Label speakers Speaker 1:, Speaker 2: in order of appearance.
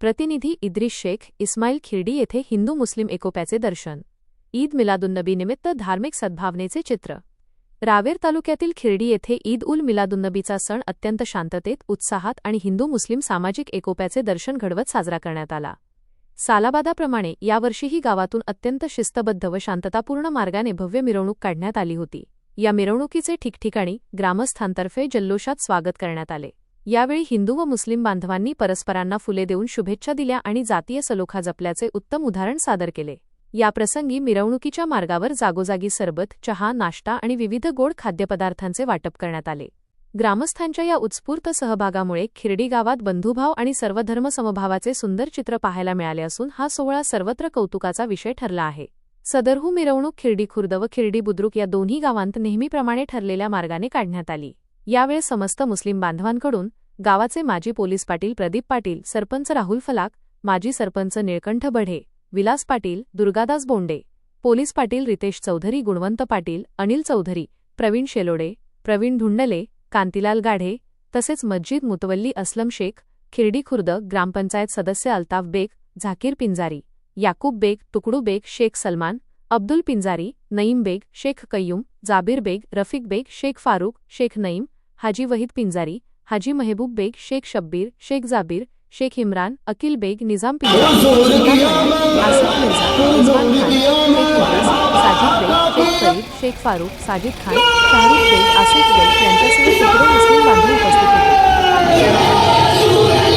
Speaker 1: प्रतिनिधी इद्रिस शेख, इस्माईल खिरडी येथे हिंदू मुस्लिम एकोप्याचे दर्शन. ईद मिलादुन्नबी निमित्त धार्मिक सद्भावनेचे चित्र. रावेर तालुक्यातील खिरडी येथे ईद उल मिलादुन्नबीचा सण अत्यंत शांततेत, उत्साहात आणि हिंदू मुस्लिम सामाजिक एकोप्याचे दर्शन घडवत साजरा करण्यात आला. सालाबादाप्रमाणे यावर्षीही गावातून अत्यंत शिस्तबद्ध व शांततापूर्ण मार्गाने भव्य मिरवणूक काढण्यात आली होती. या मिरवणुकीचे ठिकठिकाणी ग्रामस्थांतर्फे जल्लोषात स्वागत करण्यात आले. यावेळी हिंदू व मुस्लिम बांधवांनी परस्परांना फुले देऊन शुभेच्छा दिल्या आणि जातीय सलोखा जपल्याचे उत्तम उदाहरण सादर केले. याप्रसंगी मिरवणुकीच्या मार्गावर जागोजागी सरबत, चहा, नाश्ता आणि विविध गोड खाद्यपदार्थांचे वाटप करण्यात आले. ग्रामस्थांच्या या उत्स्फूर्त सहभागामुळे खिरडी गावात बंधुभाव आणि सर्वधर्मसमभावाचे सुंदर चित्र पाहायला मिळाले असून हा सोहळा सर्वत्र कौतुकाचा विषय ठरला आहे. सदरहू मिरवणूक खिरडी खुर्द व खिरडी बुद्रुक या दोन्ही गावांत नेहमीप्रमाणे ठरलेल्या मार्गाने काढण्यात आली. यावेळी समस्त मुस्लिम बांधवांकडून गावाचे माजी पोलीस पाटील प्रदीप पाटील, सरपंच राहुल फलाक, माजी सरपंच निळकंठ बढे, विलास पाटील, दुर्गादास बोंडे, पोलीस पाटील रितेश चौधरी, गुणवंत पाटील, अनिल चौधरी, प्रवीण शेलोडे, प्रवीण धुंडले, कांतीलाल गाढे तसेच मस्जिद मुतवल्ली असलम शेख, खिरडी खुर्द ग्रामपंचायत सदस्य अल्ताफ बेग, झाकीर पिंजारी, याकूब बेग, तुकडू बेग, शेख सलमान, अब्दुल पिंजारी, नईम बेग, शेख कय्यूम, जाबिर बेग, रफिक बेग, शेख फारूक, शेख नईम, हाजी वहीद पिंजारी, हाजी महबूब बेग, शेख शब्बीर, शेख जाबिर, शेख इम्रान, अकील बेग, निजाम पिंजारी, आसिफ मिर्झा, इस्माल खान, शेख इद्रिस, साजिद बेग, शेख फरीद, शेख फारूक, साजिद खान, शाहरुख बेग, आसिफ बेग यांच्यासह शेकडो मुस्लिम बांधव उपस्थित होते.